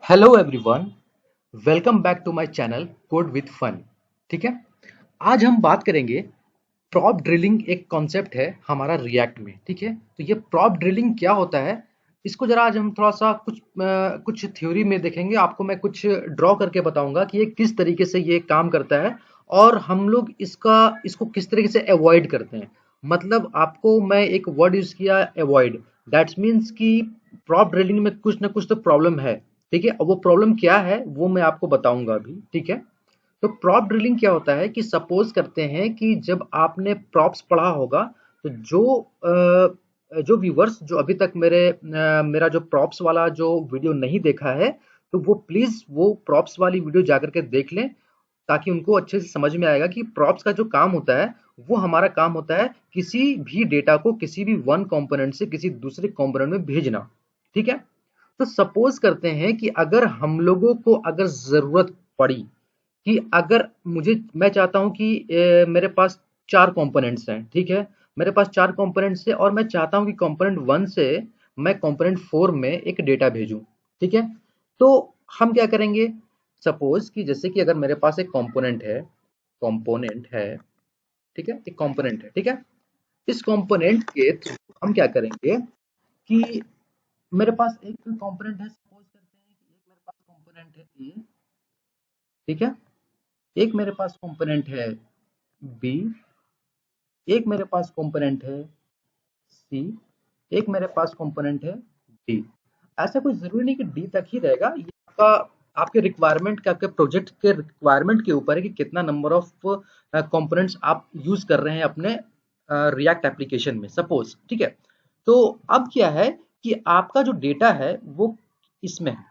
Hello everyone, welcome back to my channel code with fun. ठीक है। आज हम बात करेंगे प्रॉप ड्रिलिंग। एक कॉन्सेप्ट है हमारा रिएक्ट में। ठीक है, तो ये प्रॉप ड्रिलिंग क्या होता है, इसको जरा आज हम थोड़ा सा कुछ थ्योरी में देखेंगे। आपको मैं कुछ ड्रॉ करके बताऊंगा कि ये किस तरीके से ये काम करता है और हम लोग इसको किस तरीके से अवॉइड करते हैं। मतलब आपको मैं एक वर्ड यूज किया, अवॉइड। दैट्स मीन्स कि प्रॉप ड्रिलिंग में कुछ ना कुछ तो प्रॉब्लम है। ठीक है, और वो प्रॉब्लम क्या है वो मैं आपको बताऊंगा अभी। ठीक है, तो प्रॉप ड्रिलिंग क्या होता है कि सपोज करते हैं कि जब आपने प्रॉप्स पढ़ा होगा, तो जो व्यूवर्स जो अभी तक मेरा जो प्रॉप्स वाला जो वीडियो नहीं देखा है, तो वो प्लीज वो प्रॉप्स वाली वीडियो जाकर के देख लें, ताकि उनको अच्छे से समझ में आएगा कि प्रॉप्स का जो काम होता है वो हमारा काम होता है किसी भी डेटा को किसी भी वन कंपोनेंट से किसी दूसरे कंपोनेंट में भेजना। ठीक है, तो सपोज करते हैं कि अगर हम लोगों को अगर जरूरत पड़ी कि अगर मैं चाहता हूं कि मेरे पास चार कंपोनेंट्स हैं। ठीक है, मेरे पास चार कंपोनेंट्स है और मैं चाहता हूं कि कंपोनेंट वन से मैं कंपोनेंट फोर में एक डेटा भेजूं। ठीक है, तो हम क्या करेंगे, सपोज कि जैसे कि अगर मेरे पास एक कंपोनेंट है। ठीक है, एक कंपोनेंट है। ठीक है, इस कंपोनेंट के थ्रू हम क्या करेंगे कि मेरे पास एक कंपोनेंट है। सपोज करते हैं कि एक मेरे पास कंपोनेंट है ए। ठीक है, एक मेरे पास कंपोनेंट है बी, एक मेरे पास कंपोनेंट है सी, एक मेरे पास कंपोनेंट है डी। ऐसा कोई जरूरी नहीं कि डी तक ही रहेगा, ये आपके रिक्वायरमेंट के, आपके प्रोजेक्ट के रिक्वायरमेंट के ऊपर है कि कितना नंबर ऑफ कंपोनेंट्स आप यूज कर रहे हैं अपने रिएक्ट एप्लीकेशन में। सपोज, ठीक है, तो अब क्या है कि आपका जो डेटा है वो इसमें है।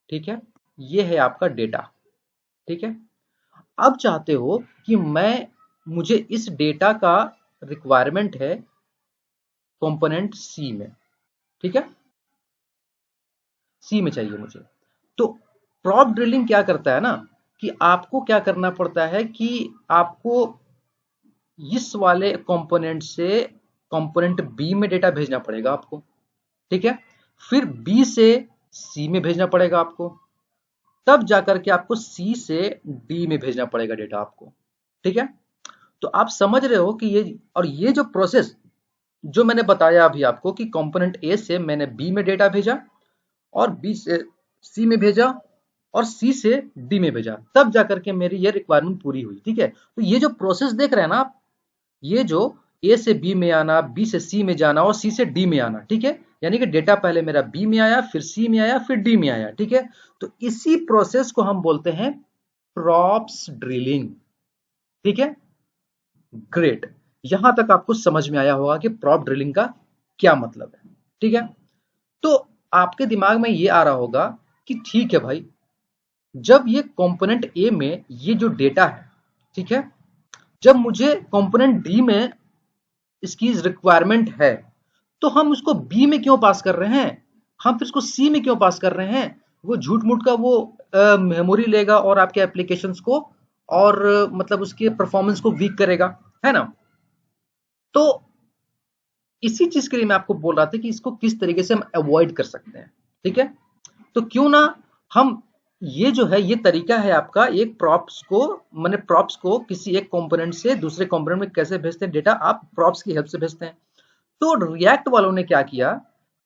ठीक है, ये है आपका डेटा। ठीक है, अब चाहते हो कि मुझे इस डेटा का रिक्वायरमेंट है कंपोनेंट सी में। ठीक है, सी में चाहिए मुझे। तो प्रॉप ड्रिलिंग क्या करता है ना, कि आपको क्या करना पड़ता है कि आपको इस वाले कंपोनेंट से कंपोनेंट बी में डेटा भेजना पड़ेगा आपको। ठीक है, फिर बी से सी में भेजना पड़ेगा आपको, तब जाकर के आपको सी से डी में भेजना पड़ेगा डेटा आपको। ठीक है, तो आप समझ रहे हो कि ये जो प्रोसेस जो मैंने बताया अभी आपको कि कंपोनेंट ए से मैंने बी में डेटा भेजा और बी से सी में भेजा और सी से डी में भेजा, तब जाकर के मेरी ये रिक्वायरमेंट पूरी हुई। ठीक है, तो ये जो प्रोसेस देख रहे हैं ना आप, ये जो ए से बी में आना, बी से सी में जाना और सी से डी में आना। ठीक है, यानी कि डेटा पहले मेरा बी में आया, फिर सी में आया, फिर डी में आया। ठीक है, तो इसी प्रोसेस को हम बोलते हैं प्रॉप्स ड्रिलिंग। ठीक है, ग्रेट। यहां तक आपको समझ में आया होगा कि प्रॉप ड्रिलिंग का क्या मतलब है। ठीक है, तो आपके दिमाग में ये आ रहा होगा कि ठीक है भाई, जब ये कंपोनेंट ए में ये जो डेटा है, ठीक है, जब मुझे कंपोनेंट डी में इसकी रिक्वायरमेंट है, तो हम उसको बी में क्यों पास कर रहे हैं, हम फिर उसको सी में क्यों पास कर रहे हैं। वो झूठ मूठ का वो मेमोरी लेगा और आपके एप्लीकेशंस को और मतलब उसके परफॉर्मेंस को वीक करेगा, है ना। तो इसी चीज के लिए मैं आपको बोल रहा था कि इसको किस तरीके से हम अवॉइड कर सकते हैं। ठीक है, तो क्यों ना हम ये जो है ये तरीका है आपका, एक प्रॉप्स को मैंने प्रॉप्स को किसी एक कंपोनेंट से दूसरे कंपोनेंट में कैसे भेजते हैं डेटा, आप प्रॉप्स की हेल्प से भेजते हैं। तो रिएक्ट वालों ने क्या किया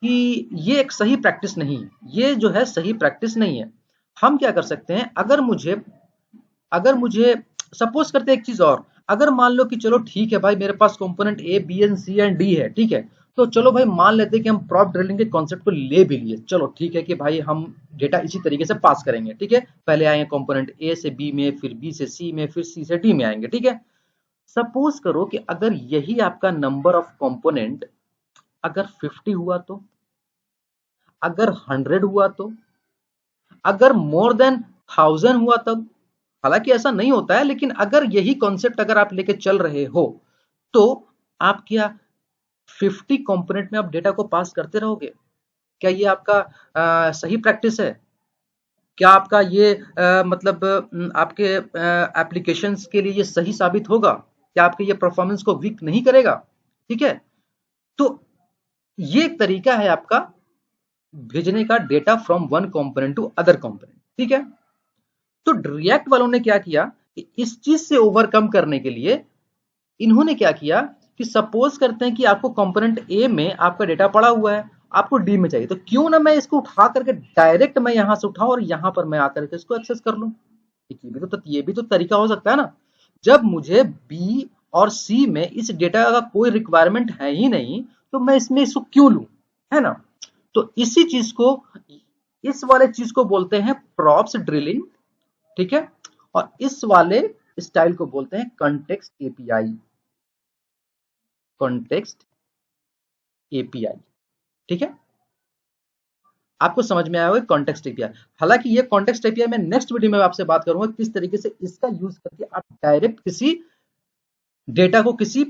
कि ये एक सही प्रैक्टिस नहीं है, ये जो है सही प्रैक्टिस नहीं है। हम क्या कर सकते हैं, अगर मुझे सपोज करते हैं एक चीज और, अगर मान लो कि चलो ठीक है भाई, मेरे पास component A B and C and D है। ठीक है, तो चलो भाई मान लेते हैं कि हम प्रॉप ड्रिलिंग के कॉन्सेप्ट को ले भी लिए। चलो ठीक है कि भाई हम डेटा इसी तरीके से पास करेंगे। ठीक है, पहले आएंगे कंपोनेंट ए से बी में, फिर बी से सी में, फिर सी से डी में आएंगे। ठीक है, सपोज करो कि अगर यही आपका नंबर ऑफ कंपोनेंट अगर 50 हुआ तो, अगर 100 हुआ तो, अगर मोर देन 1000 हुआ तब। हालांकि ऐसा नहीं होता है, लेकिन अगर यही कॉन्सेप्ट अगर आप लेके चल रहे हो, तो आप क्या 50 कंपोनेंट में आप डेटा को पास करते रहोगे? क्या ये आपका सही प्रैक्टिस है? क्या आपका ये मतलब आपके एप्लीकेशंस के लिए ये सही साबित होगा? क्या आपके ये परफॉर्मेंस को वीक नहीं करेगा? ठीक है, तो ये एक तरीका है आपका भेजने का data from one component to other component, ठीक है। तो रिएक्ट वालों ने क्या किया कि इस चीज से ओवरकम करने के लिए इन्होंने क्या किया कि सपोज करते हैं कि आपको कंपोनेंट ए में आपका डेटा पड़ा हुआ है, आपको डी में चाहिए, तो क्यों ना मैं इसको उठा करके डायरेक्ट मैं यहां से उठाऊं और यहां पर मैं आकर के इसको एक्सेस कर लूं। ये भी तो तरीका हो सकता है ना। जब मुझे बी और सी में इस डेटा का कोई रिक्वायरमेंट है ही नहीं, तो मैं इसमें इसको क्यों लूं, है ना। तो इसी चीज को, इस वाले चीज को बोलते हैं प्रॉप्स ड्रिलिंग, ठीक है। और इस वाले स्टाइल को बोलते हैं कॉन्टेक्स्ट एपीआई, कॉन्टेक्स्ट एपीआई, ठीक है। आपको समझ में आया होगा कॉन्टेक्स्ट एपीआई। हालांकि ये कॉन्टेक्स्ट एपीआई मैं नेक्स्ट वीडियो में आपसे बात करूंगा किस तरीके से इसका यूज करके आप डायरेक्ट किसी डेटा को किसी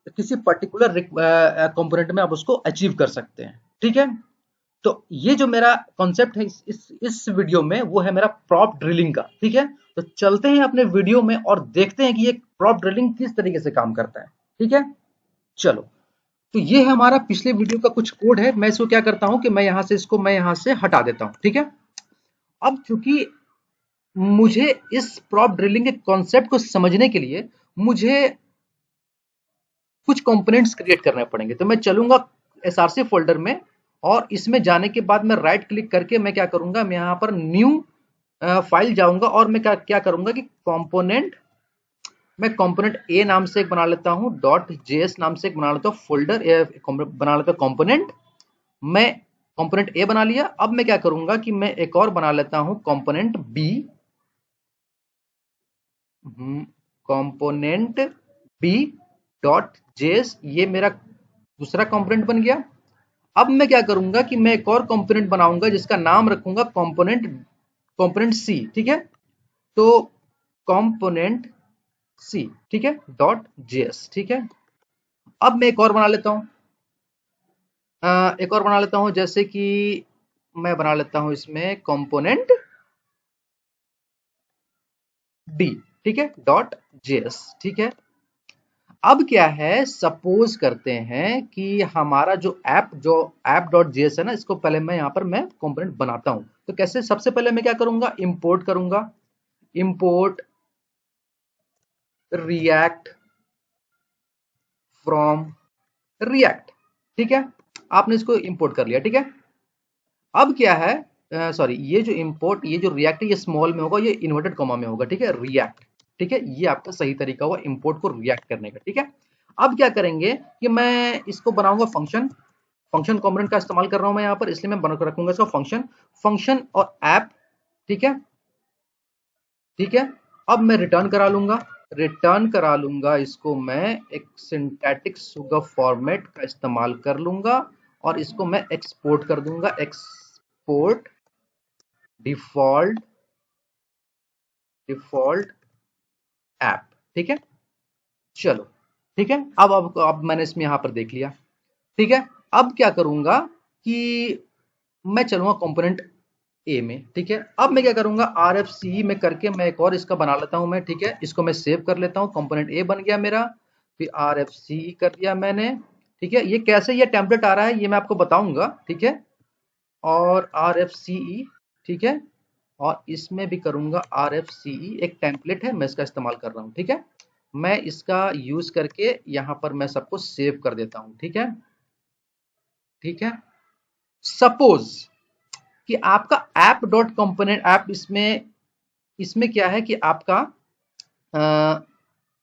किसी पर्टिकुलर कंपोनेंट में आप उसको अचीव कर सकते हैं, ठीक है। तो ये जो मेरा कॉन्सेप्ट है इस वीडियो में, वो है मेरा प्रॉप ड्रिलिंग का, ठीक है। तो चलते हैं अपने वीडियो में और देखते हैं कि ये प्रॉप ड्रिलिंग किस तरीके से काम करता है, ठीक है। चलो, तो ये है हमारा पिछले वीडियो का कुछ कोड है। मैं इसको क्या करता हूं कि मैं यहां से हटा देता हूं, ठीक है। अब चूंकि मुझे इस प्रॉप ड्रिलिंग के कॉन्सेप्ट को समझने के लिए मुझे कुछ कंपोनेंट्स क्रिएट करने पड़ेंगे, तो मैं चलूंगा एसआरसी फोल्डर में और इसमें जाने के बाद मैं राइट क्लिक करके मैं क्या करूंगा, मैं यहां पर न्यू फाइल जाऊंगा और मैं क्या करूंगा कि मैं कंपोनेंट ए नाम से एक बना लेता हूं, डॉट जेएस नाम से एक बना लेता हूं फोल्डर, बना लेता हूं कंपोनेंट। मैं कंपोनेंट ए बना लिया। अब मैं क्या करूंगा कि मैं एक और बना लेता हूं component B, component B dot JS, ये मेरा दूसरा कंपोनेंट बन गया। अब मैं क्या करूंगा कि मैं एक और कंपोनेंट बनाऊंगा जिसका नाम रखूंगा कंपोनेंट कंपोनेंट सी, ठीक है। तो कंपोनेंट सी, ठीक है, डॉट जेएस, ठीक है। अब मैं एक और बना लेता हूं, जैसे कि मैं बना लेता हूं इसमें कंपोनेंट डी, ठीक है, डॉट जेएस, ठीक है। अब क्या है, सपोज करते हैं कि हमारा जो ऐप डॉट जेएस है ना, इसको पहले मैं यहां पर मैं कंपोनेंट बनाता हूं। तो कैसे, सबसे पहले मैं क्या करूंगा, इंपोर्ट करूंगा, इंपोर्ट रिएक्ट फ्रॉम रिएक्ट, ठीक है। आपने इसको इंपोर्ट कर लिया, ठीक है। अब क्या है, सॉरी, ये जो इंपोर्ट, ये जो रिएक्ट है ये स्मॉल में होगा, ये इन्वर्टेड कॉमा में होगा, ठीक है, रिएक्ट, ठीक है। ये आपका सही तरीका होगा इंपोर्ट को रिएक्ट करने का, ठीक है। अब क्या करेंगे कि मैं इसको बनाऊंगा फंक्शन, फंक्शन कॉम्पोनेंट का इस्तेमाल कर रहा हूं मैं यहां पर, इसलिए मैं बना रखूंगा इसको फंक्शन, फंक्शन और ऐप, ठीक है, ठीक है। अब मैं रिटर्न करा लूंगा इसको, मैं एक सिंटैटिक सुगर फॉर्मेट का इस्तेमाल कर लूंगा और इसको मैं एक्सपोर्ट कर दूंगा, एक्सपोर्ट डिफॉल्ट डिफॉल्ट ऐप, ठीक है। चलो, ठीक है। अब मैंने इसमें यहां पर देख लिया, ठीक है। अब क्या करूंगा कि मैं चलूंगा कंपोनेंट ए में, ठीक है। अब मैं क्या करूंगा, आर एफ सी में करके मैं एक और इसका बना लेता हूं मैं, ठीक है। इसको मैं सेव कर लेता हूं, कंपोनेंट ए बन गया मेरा, फिर आर एफ सी कर दिया मैंने, ठीक है। ये कैसे ये टेम्पलेट आ रहा है ये मैं आपको बताऊंगा, ठीक है। और आर एफ सी ई, ठीक है, और इसमें भी करूंगा आर एफ सी ई, एक टेम्पलेट है मैं इसका इस्तेमाल कर रहा हूं, ठीक है। मैं इसका यूज करके यहां पर मैं सबको सेव कर देता हूं, ठीक है, ठीक है। सपोज कि आपका ऐप डॉट कंपोनेंट ऐप, इसमें इसमें क्या है कि आपका आ,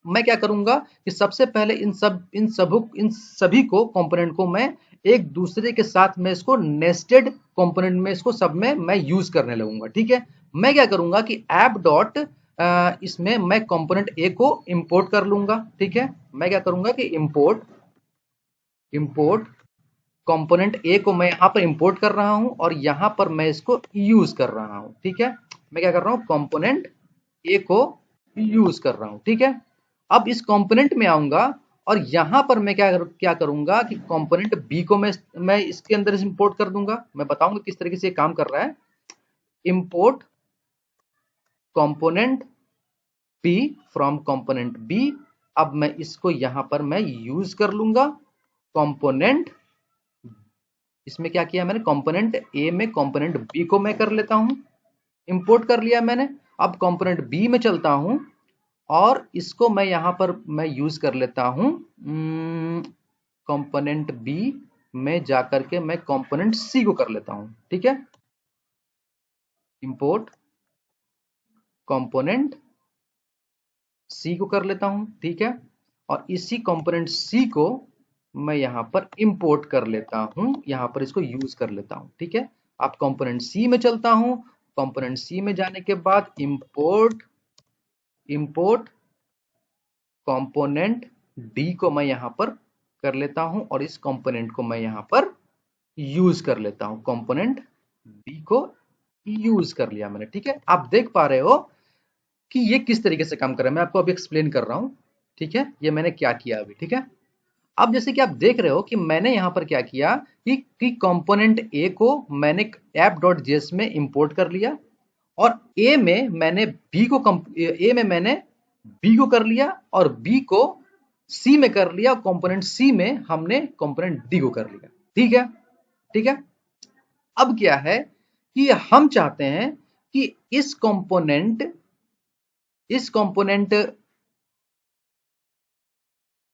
मैं क्या करूंगा कि सबसे पहले इन सभी को कंपोनेंट को मैं एक दूसरे के साथ में इसको नेस्टेड कंपोनेंट में इसको सब में मैं यूज करने लगूंगा, ठीक है। मैं क्या करूंगा कि ऐप डॉट इसमें मैं कंपोनेंट ए को इंपोर्ट कर लूंगा, ठीक है। मैं क्या करूंगा कि इंपोर्ट इंपोर्ट कंपोनेंट ए को मैं यहां पर इंपोर्ट कर रहा हूं और यहां पर मैं इसको यूज कर रहा हूं, ठीक है। मैं क्या कर रहा हूं, कंपोनेंट ए को यूज कर रहा हूं, ठीक है। अब इस कंपोनेंट में आऊंगा और यहां पर मैं क्या करूंगा कि कंपोनेंट बी को मैं इसके अंदर इंपोर्ट कर दूंगा। मैं बताऊंगा किस तरीके से ये काम कर रहा है। Import component B from component B. अब मैं इसको यहां पर मैं यूज कर लूंगा, कंपोनेंट इसमें क्या किया मैंने, कंपोनेंट ए में कंपोनेंट बी को मैं कर लेता हूं, इंपोर्ट कर लिया मैंने। अब कंपोनेंट बी में चलता हूं और इसको मैं यहां पर मैं यूज कर लेता हूं कंपोनेंट बी में जाकर के मैं कंपोनेंट सी को कर लेता हूं, ठीक है। इंपोर्ट कंपोनेंट सी को कर लेता हूं, ठीक है। और इसी कंपोनेंट सी को मैं यहां पर इंपोर्ट कर लेता हूं, यहां पर इसको यूज कर लेता हूं, ठीक है। अब कंपोनेंट सी में चलता हूं, कंपोनेंट सी में जाने के बाद इंपोर्ट कंपोनेंट डी को मैं यहां पर कर लेता हूं और इस कंपोनेंट को मैं यहां पर यूज कर लेता हूं, कंपोनेंट डी को यूज कर लिया मैंने, ठीक है। आप देख पा रहे हो कि ये किस तरीके से काम कर रहा है, मैं आपको अभी एक्सप्लेन कर रहा हूं, ठीक है। ये मैंने क्या किया अभी, ठीक है। अब जैसे कि आप देख रहे हो कि मैंने यहां पर क्या किया कि कंपोनेंट ए को मैंने app.js में इंपोर्ट कर लिया और ए में मैंने बी को कर लिया और बी को सी में कर लिया और कंपोनेंट सी में हमने कंपोनेंट डी को कर लिया, ठीक है, ठीक है। अब क्या है कि हम चाहते हैं कि इस कंपोनेंट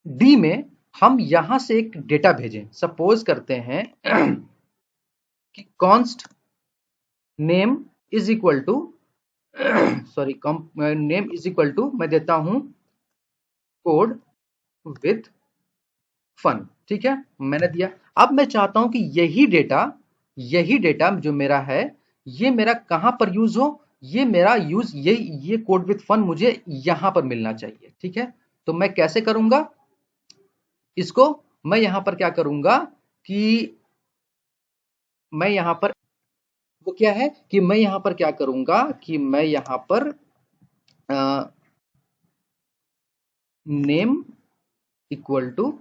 डी में हम यहां से एक डेटा भेजें। सपोज करते हैं कि const name is equal to sorry name is equal to मैं देता हूं कोड विथ फन, ठीक है, मैंने दिया। अब मैं चाहता हूं कि यही डेटा जो मेरा है ये मेरा कहां पर यूज हो, ये मेरा यूज ये कोड विथ फन मुझे यहां पर मिलना चाहिए, ठीक है। तो मैं कैसे करूंगा इसको, मैं यहां पर क्या करूंगा कि मैं यहां पर वो क्या है कि मैं यहां पर क्या करूंगा कि मैं यहां पर नेम इक्वल टू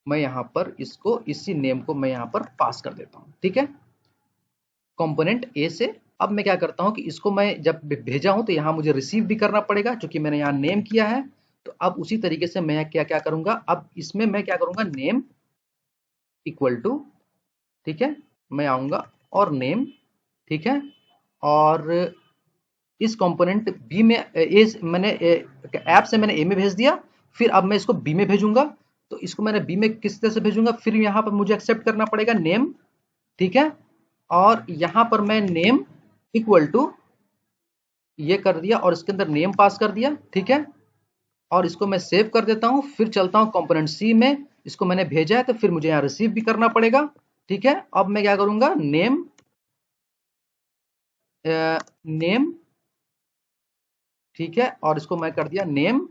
मैं यहां पर इसको इसी नेम को मैं यहां पर पास कर देता हूं, ठीक है, कंपोनेंट ए से। अब मैं क्या करता हूं कि इसको मैं जब भेजा हूं तो यहां मुझे रिसीव भी करना पड़ेगा क्योंकि मैंने यहां नेम किया है। तो अब उसी तरीके से मैं क्या क्या करूंगा, अब इसमें मैं क्या करूंगा नेम इक्वल टू, ठीक है, मैं आऊंगा और नेम, ठीक है, और इस कंपोनेंट बी में मैंने ऐप से मैंने ए में भेज दिया, फिर अब मैं इसको बी में भेजूंगा। तो इसको मैंने बी में किस तरह से भेजूंगा, फिर यहां पर मुझे एक्सेप्ट करना पड़ेगा नेम, ठीक है, और यहां पर मैं नेम इक्वल टू ये कर दिया और इसके अंदर नेम पास कर दिया, ठीक है, और इसको मैं सेव कर देता हूं। फिर चलता हूं कंपोनेंट सी में, इसको मैंने भेजा है तो फिर मुझे यहां रिसीव भी करना पड़ेगा, ठीक है। अब मैं क्या करूंगा नेम, ठीक है, और इसको मैं कर दिया नेम,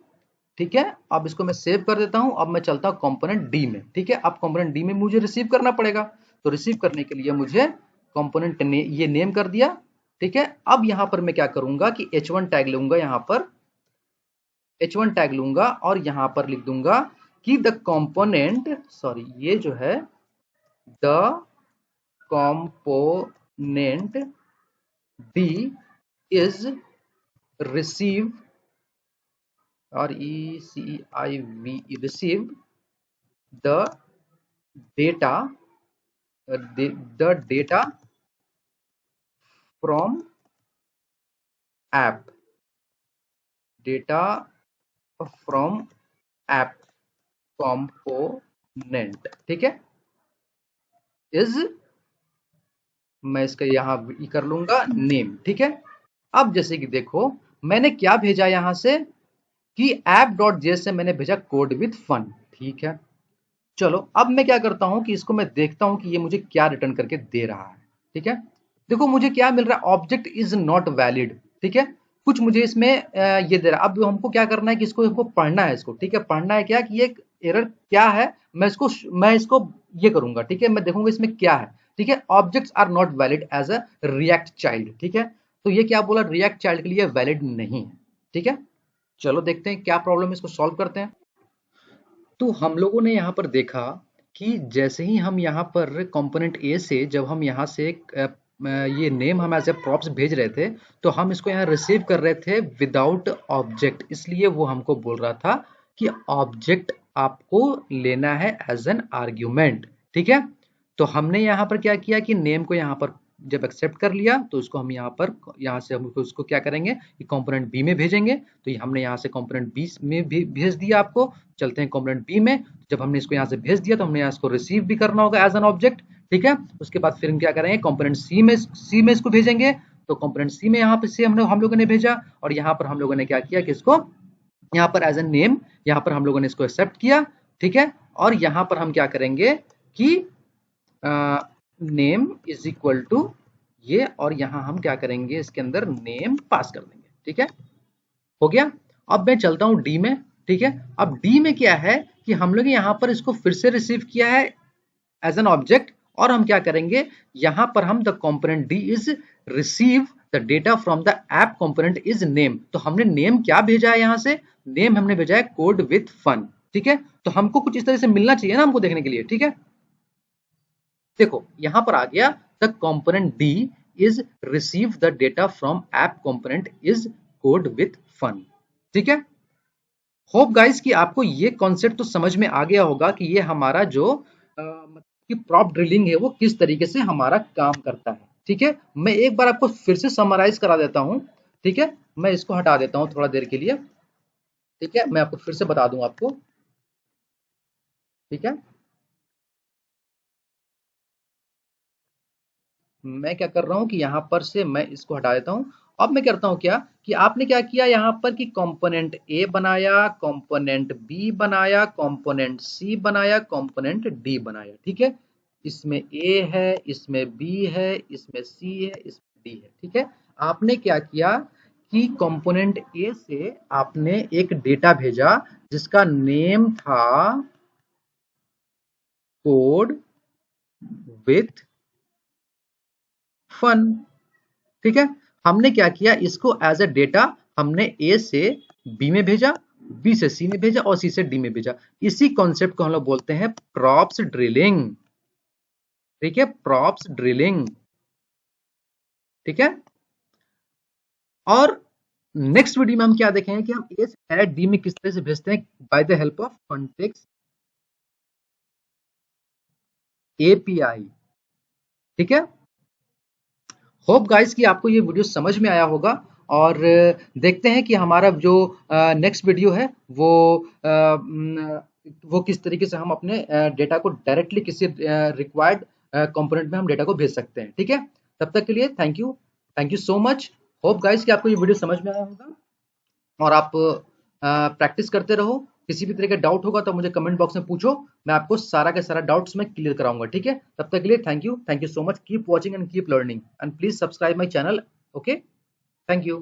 ठीक है। अब इसको मैं सेव कर देता हूं। अब मैं चलता हूं कंपोनेंट डी में, ठीक है। अब कंपोनेंट डी में मुझे रिसीव करना पड़ेगा, तो रिसीव करने के लिए मुझे कंपोनेंट ये नेम कर दिया, ठीक है। अब यहां पर मैं क्या करूंगा कि h1 टैग लूंगा, यहां पर h1 टैग लूंगा और यहां पर लिख दूंगा कि द कंपोनेंट सॉरी ये जो है the component D is receive और ECIV receive the data from app component, ठीक है, इज मैं इसका यहां कर लूंगा नेम, ठीक है। अब जैसे कि देखो मैंने क्या भेजा यहां से कि app.js से मैंने भेजा कोड विथ फन, ठीक है। चलो अब मैं क्या करता हूं कि इसको मैं देखता हूं कि ये मुझे क्या रिटर्न करके दे रहा है, ठीक है। देखो मुझे क्या मिल रहा है, ऑब्जेक्ट इज नॉट वैलिड, ठीक है, कुछ मुझे इसमें ये दे रहा है। अब हमको क्या करना है कि इसको हमको पढ़ना है, इसको ठीक है, पढ़ना है क्या कि ये एरर क्या है, मैं इसको ये करूंगा, ठीक है, मैं देखूंगा इसमें क्या है, ठीक है। Objects are not valid as a React child, ठीक है, तो ये क्या बोला, रिएक्ट चाइल्ड के लिए वैलिड नहीं है, ठीक है। चलो देखते हैं क्या प्रॉब्लम है, इसको सॉल्व करते हैं। तो हम लोगों ने यहाँ पर देखा कि जैसे ही हम यहाँ पर कंपोनेंट ए से जब हम यहाँ से ये नेम हम एज ए प्रॉप्स भेज रहे थे तो हम इसको यहाँ रिसीव कर रहे थे विदाउट ऑब्जेक्ट, इसलिए वो हमको बोल रहा था कि ऑब्जेक्ट आपको लेना है एज एन आर्ग्यूमेंट, ठीक है। तो हमने यहाँ पर क्या किया कि नेम को यहाँ पर जब एक्सेप्ट कर लिया तो उसको हम यहाँ से हम उसको क्या करेंगे कि कंपोनेंट बी में भेजेंगे। तो ये हमने यहाँ से कंपोनेंट बी में भेज दिया आपको। चलते हैं कंपोनेंट बी में। जब हमने इसको यहाँ से भेज दिया तो हमने यहाँ इसको रिसीव भी करना होगा एज एन ऑब्जेक्ट, ठीक है। उसके बाद फिर हम क्या करेंगे, कंपोनेंट सी में इसको भेजेंगे। तो कंपोनेंट सी में यहाँ पे से हम लोगों ने भेजा और यहाँ पर हम लोगों ने क्या किया कि इसको यहाँ पर एज ए नेम यहाँ पर हम लोगों ने इसको एक्सेप्ट किया, ठीक है। और यहाँ पर हम क्या करेंगे कि नेम इज इक्वल टू ये, और यहाँ हम क्या करेंगे इसके अंदर नेम पास कर देंगे, ठीक है। हो गया। अब मैं चलता हूं डी में, ठीक है। अब डी में क्या है कि हम लोग यहाँ पर इसको फिर से रिसीव किया है एज एन ऑब्जेक्ट, और हम क्या करेंगे यहाँ पर हम the component D is receive the data from the app component is name. तो हमने नेम क्या भेजा है, यहाँ से नेम हमने भेजा है कोड विथ फन, ठीक है। तो हमको कुछ इस तरह से मिलना चाहिए ना हमको देखने के लिए, ठीक है। देखो यहां पर आ गया the component D is receive the data from app component is code with fun, ठीक है। होप गाइस कि आपको ये कॉन्सेप्ट तो समझ में आ गया होगा कि ये हमारा जो कि प्रॉप ड्रिलिंग है वो किस तरीके से हमारा काम करता है, ठीक है। मैं एक बार आपको फिर से समराइज करा देता हूं, ठीक है। मैं इसको हटा देता हूं थोड़ा देर के लिए, ठीक है। मैं आपको फिर से बता दूं आपको, ठीक है। मैं क्या कर रहा हूं कि यहां पर से मैं इसको हटा देता हूं। अब मैं करता हूं क्या कि आपने क्या किया यहां पर कि कंपोनेंट ए बनाया, कंपोनेंट बी बनाया, कंपोनेंट सी बनाया, कंपोनेंट डी बनाया, ठीक है। इसमें ए है, इसमें बी है, इसमें सी है, इसमें डी है, ठीक है। आपने क्या किया कि कंपोनेंट ए से आपने एक डेटा भेजा जिसका नेम था कोड विथ फन, ठीक है। हमने क्या किया इसको एज ए डेटा हमने ए से बी में भेजा, बी से सी में भेजा और सी से डी में भेजा। इसी कॉन्सेप्ट को हम लोग बोलते हैं प्रॉप्स ड्रिलिंग, ठीक है, प्रॉप्स ड्रिलिंग, ठीक है। और नेक्स्ट वीडियो में हम क्या देखेंगे कि हम ए से डायरेक्ट डी में किस तरह से भेजते हैं by the help of context API, ठीक है। होप गाइस कि आपको ये वीडियो समझ में आया होगा, और देखते हैं कि हमारा जो नेक्स्ट वीडियो है वो किस तरीके से हम अपने डेटा को डायरेक्टली किसी रिक्वायर्ड कंपोनेंट में हम डेटा को भेज सकते हैं, ठीक है। तब तक के लिए thank you so much. Hope guys कि आपको ये वीडियो समझ में आया होगा और आप प्रैक्टिस करते रहो। किसी भी तरह का डाउट होगा तो मुझे कमेंट बॉक्स में पूछो, मैं आपको सारा का सारा डाउट्स मैं क्लियर कराऊंगा, ठीक है। तब तक के लिए thank you so much. Keep watching and keep learning and please subscribe my channel, okay. Thank you.